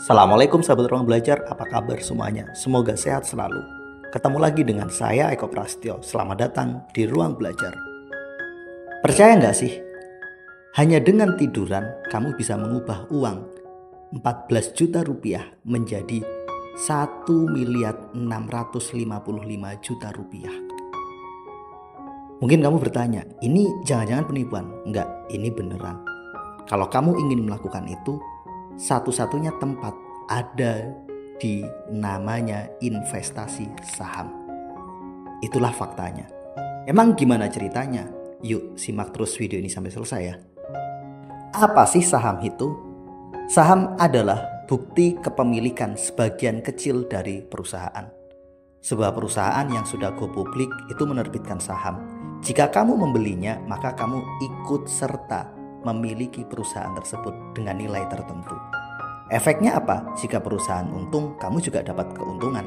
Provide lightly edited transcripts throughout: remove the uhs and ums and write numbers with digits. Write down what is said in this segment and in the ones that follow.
Assalamualaikum sahabat ruang belajar, apa kabar semuanya? Semoga sehat selalu. Ketemu lagi dengan saya Eko Prastyo. Selamat datang di ruang belajar. Percaya nggak sih? Hanya dengan tiduran kamu bisa mengubah uang 14 juta rupiah menjadi 1.655 juta rupiah. Mungkin kamu bertanya, ini jangan-jangan penipuan? Enggak, ini beneran. Kalau kamu ingin melakukan itu, satu-satunya tempat ada di namanya investasi saham. Itulah faktanya. Emang gimana ceritanya? Yuk simak terus video ini sampai selesai ya. Apa sih saham itu? Saham adalah bukti kepemilikan sebagian kecil dari perusahaan. Sebuah perusahaan yang sudah go publik itu menerbitkan saham. Jika kamu membelinya, maka kamu ikut serta memiliki perusahaan tersebut dengan nilai tertentu. Efeknya apa? Jika perusahaan untung, kamu juga dapat keuntungan.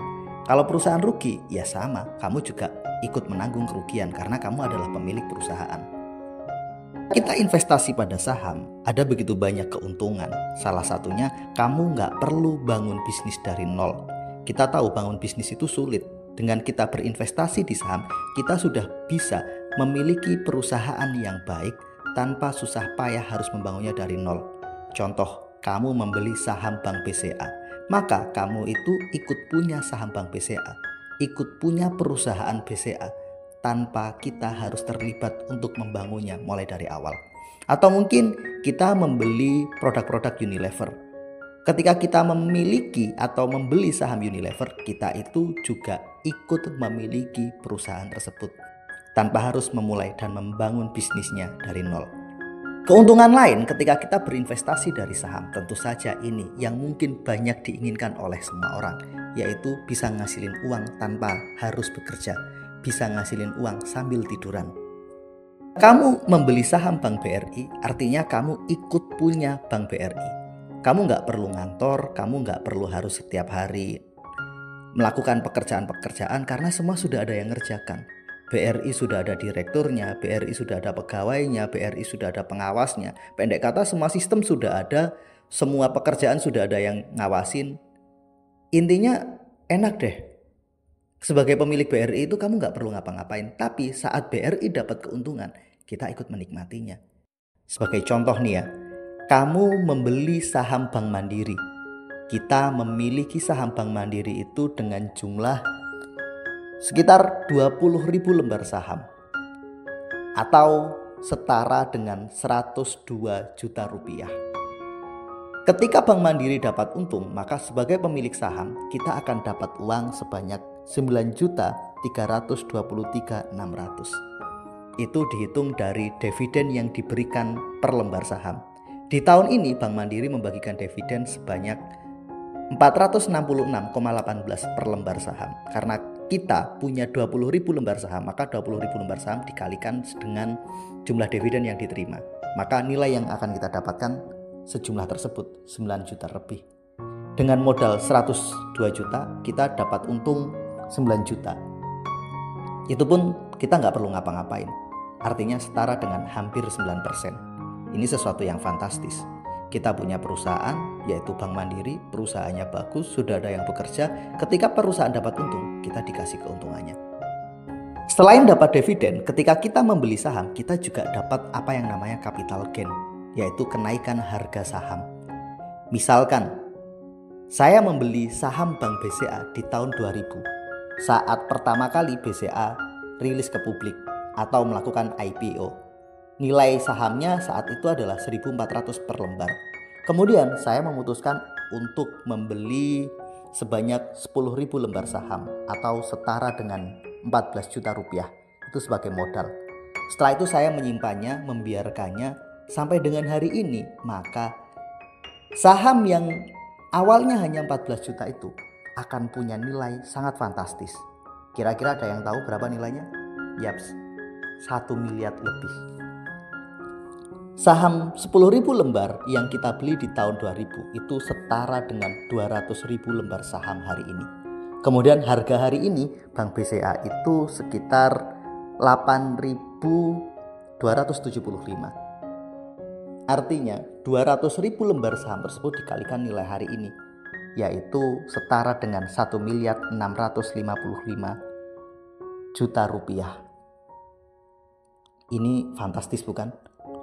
Kalau perusahaan rugi, ya sama, kamu juga ikut menanggung kerugian karena kamu adalah pemilik perusahaan. Kita investasi pada saham, ada begitu banyak keuntungan. Salah satunya, kamu nggak perlu bangun bisnis dari nol. Kita tahu bangun bisnis itu sulit. Dengan kita berinvestasi di saham, kita sudah bisa memiliki perusahaan yang baik tanpa susah payah harus membangunnya dari nol. Contoh, kamu membeli saham Bank BCA, maka kamu itu ikut punya saham Bank BCA, ikut punya perusahaan BCA tanpa kita harus terlibat untuk membangunnya mulai dari awal. Atau mungkin kita membeli produk-produk Unilever. Ketika kita memiliki atau membeli saham Unilever, kita itu juga ikut memiliki perusahaan tersebut tanpa harus memulai dan membangun bisnisnya dari nol. Keuntungan lain ketika kita berinvestasi dari saham, tentu saja ini yang mungkin banyak diinginkan oleh semua orang, yaitu bisa ngasilin uang tanpa harus bekerja, bisa ngasilin uang sambil tiduran. Kamu membeli saham Bank BRI, artinya kamu ikut punya Bank BRI. Kamu nggak perlu ngantor, kamu nggak perlu harus setiap hari melakukan pekerjaan-pekerjaan karena semua sudah ada yang ngerjakan. BRI sudah ada direkturnya, BRI sudah ada pegawainya, BRI sudah ada pengawasnya. Pendek kata semua sistem sudah ada, semua pekerjaan sudah ada yang ngawasin. Intinya enak deh. Sebagai pemilik BRI itu kamu nggak perlu ngapa-ngapain. Tapi saat BRI dapat keuntungan, kita ikut menikmatinya. Sebagai contoh nih ya, kamu membeli saham Bank Mandiri. Kita memiliki saham Bank Mandiri itu dengan jumlah sekitar 20.000 lembar saham atau setara dengan 102 juta rupiah. Ketika Bank Mandiri dapat untung, maka sebagai pemilik saham kita akan dapat uang sebanyak 9.323.600. Itu dihitung dari dividen yang diberikan per lembar saham. Di tahun ini Bank Mandiri membagikan dividen sebanyak 466,18 per lembar saham. Karena kita punya 20.000 lembar saham, maka 20.000 lembar saham dikalikan dengan jumlah dividen yang diterima. Maka nilai yang akan kita dapatkan sejumlah tersebut 9 juta lebih. Dengan modal 102 juta, kita dapat untung 9 juta. Itu pun kita nggak perlu ngapa-ngapain. Artinya setara dengan hampir 9%. Ini sesuatu yang fantastis. Kita punya perusahaan, yaitu Bank Mandiri, perusahaannya bagus, sudah ada yang bekerja. Ketika perusahaan dapat untung, kita dikasih keuntungannya. Selain dapat dividen, ketika kita membeli saham, kita juga dapat apa yang namanya capital gain, yaitu kenaikan harga saham. Misalkan, saya membeli saham Bank BCA di tahun 2000, saat pertama kali BCA rilis ke publik atau melakukan IPO. Nilai sahamnya saat itu adalah 1.400 per lembar. Kemudian saya memutuskan untuk membeli sebanyak 10.000 lembar saham atau setara dengan 14 juta rupiah. Itu sebagai modal. Setelah itu saya menyimpannya, membiarkannya sampai dengan hari ini. Maka saham yang awalnya hanya 14 juta itu akan punya nilai sangat fantastis. Kira-kira ada yang tahu berapa nilainya? Yaps, 1 miliar lebih. Saham 10.000 lembar yang kita beli di tahun 2000 itu setara dengan 200.000 lembar saham hari ini. Kemudian harga hari ini Bank BCA itu sekitar 8.275. Artinya 200.000 lembar saham tersebut dikalikan nilai hari ini yaitu setara dengan 1.655.000.000 rupiah. Ini fantastis bukan?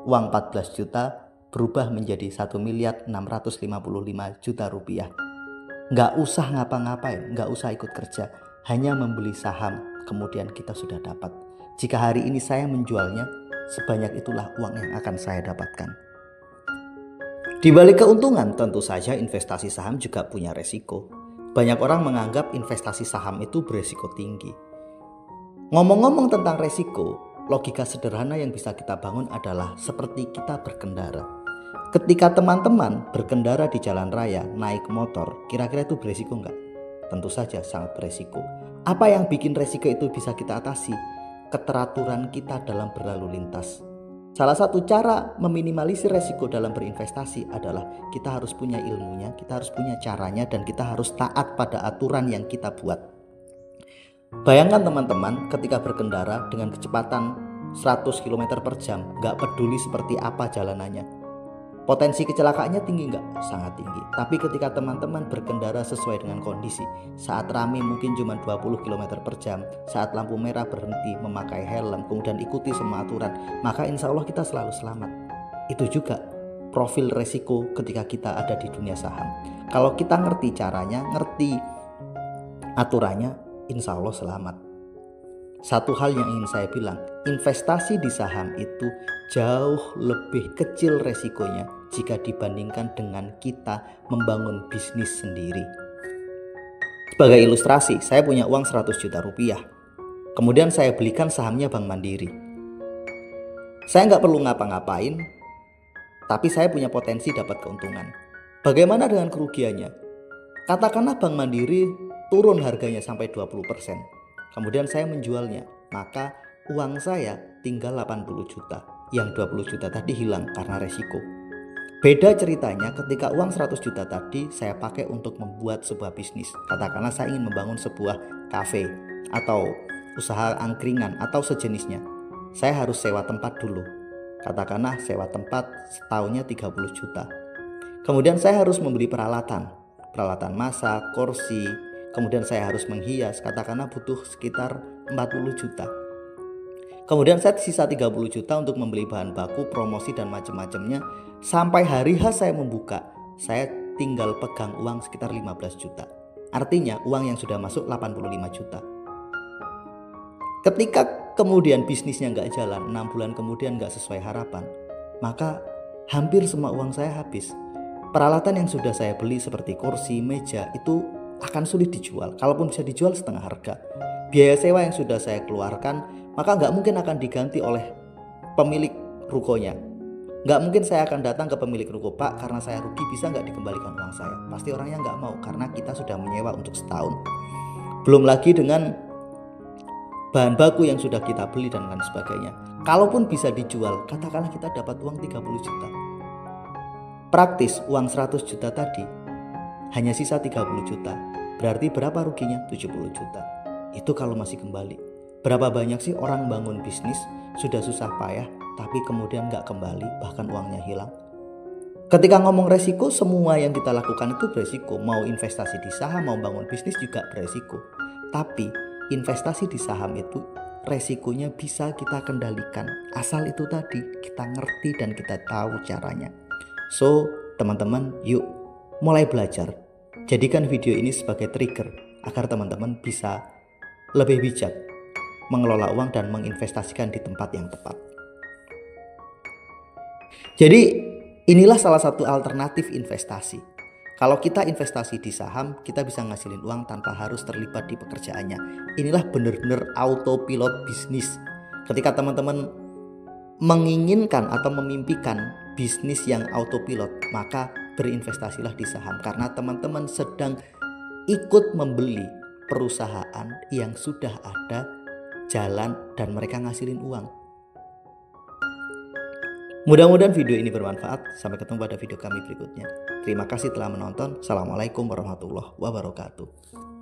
Uang 14 juta berubah menjadi 1.655.000.000 rupiah. Nggak usah ngapa-ngapain, nggak usah ikut kerja, hanya membeli saham, kemudian kita sudah dapat. Jika hari ini saya menjualnya, sebanyak itulah uang yang akan saya dapatkan. Di balik keuntungan, tentu saja investasi saham juga punya resiko. Banyak orang menganggap investasi saham itu beresiko tinggi. Ngomong-ngomong tentang resiko, logika sederhana yang bisa kita bangun adalah seperti kita berkendara. Ketika teman-teman berkendara di jalan raya, naik motor, kira-kira itu beresiko enggak? Tentu saja sangat beresiko. Apa yang bikin resiko itu bisa kita atasi? Keteraturan kita dalam berlalu lintas. Salah satu cara meminimalisir resiko dalam berinvestasi adalah kita harus punya ilmunya, kita harus punya caranya, dan kita harus taat pada aturan yang kita buat. Bayangkan teman-teman ketika berkendara dengan kecepatan 100 km per jam, gak peduli seperti apa jalanannya. Potensi kecelakaannya tinggi nggak? Sangat tinggi. Tapi ketika teman-teman berkendara sesuai dengan kondisi, saat rame mungkin cuma 20 km per jam, saat lampu merah berhenti, memakai helm, kemudian ikuti semua aturan, maka insya Allah kita selalu selamat. Itu juga profil resiko ketika kita ada di dunia saham. Kalau kita ngerti caranya, ngerti aturannya, insya Allah selamat. Satu hal yang ingin saya bilang, investasi di saham itu jauh lebih kecil resikonya jika dibandingkan dengan kita membangun bisnis sendiri. Sebagai ilustrasi, saya punya uang 100 juta rupiah. Kemudian saya belikan sahamnya Bank Mandiri. Saya nggak perlu ngapa-ngapain, tapi saya punya potensi dapat keuntungan. Bagaimana dengan kerugiannya? Katakanlah Bank Mandiri turun harganya sampai 20%. Kemudian saya menjualnya, maka uang saya tinggal 80 juta. Yang 20 juta tadi hilang karena resiko. Beda ceritanya ketika uang 100 juta tadi saya pakai untuk membuat sebuah bisnis. Katakanlah saya ingin membangun sebuah kafe atau usaha angkringan atau sejenisnya. Saya harus sewa tempat dulu. Katakanlah sewa tempat setahunnya 30 juta. Kemudian saya harus membeli peralatan masak, kursi. Kemudian saya harus menghias, katakanlah butuh sekitar 40 juta. Kemudian saya sisa 30 juta untuk membeli bahan baku, promosi dan macam-macamnya. Sampai hari H saya membuka, saya tinggal pegang uang sekitar 15 juta. Artinya uang yang sudah masuk 85 juta. Ketika kemudian bisnisnya nggak jalan, 6 bulan kemudian nggak sesuai harapan, maka hampir semua uang saya habis. Peralatan yang sudah saya beli seperti kursi, meja itu akan sulit dijual. Kalaupun bisa dijual setengah harga. Biaya sewa yang sudah saya keluarkan, maka nggak mungkin akan diganti oleh pemilik rukonya. Nggak mungkin saya akan datang ke pemilik ruko, Pak, karena saya rugi bisa nggak dikembalikan uang saya? Pasti orangnya nggak mau karena kita sudah menyewa untuk setahun. Belum lagi dengan bahan baku yang sudah kita beli dan lain sebagainya. Kalaupun bisa dijual, katakanlah kita dapat uang 30 juta. Praktis uang 100 juta tadi hanya sisa 30 juta. Berarti berapa ruginya? 70 juta. Itu kalau masih kembali. Berapa banyak sih orang bangun bisnis sudah susah payah tapi kemudian gak kembali, bahkan uangnya hilang. Ketika ngomong resiko, semua yang kita lakukan itu beresiko. Mau investasi di saham, mau bangun bisnis juga beresiko. Tapi investasi di saham itu resikonya bisa kita kendalikan. Asal itu tadi kita ngerti dan kita tahu caranya. So teman-teman, yuk mulai belajar. Jadikan video ini sebagai trigger agar teman-teman bisa lebih bijak mengelola uang dan menginvestasikan di tempat yang tepat. Jadi inilah salah satu alternatif investasi. Kalau kita investasi di saham, kita bisa ngasilin uang tanpa harus terlibat di pekerjaannya. Inilah benar-benar autopilot bisnis. Ketika teman-teman menginginkan atau memimpikan bisnis yang autopilot, maka berinvestasilah di saham karena teman-teman sedang ikut membeli perusahaan yang sudah ada, jalan, dan mereka ngasilin uang. Mudah-mudahan video ini bermanfaat. Sampai ketemu pada video kami berikutnya. Terima kasih telah menonton. Assalamualaikum warahmatullahi wabarakatuh.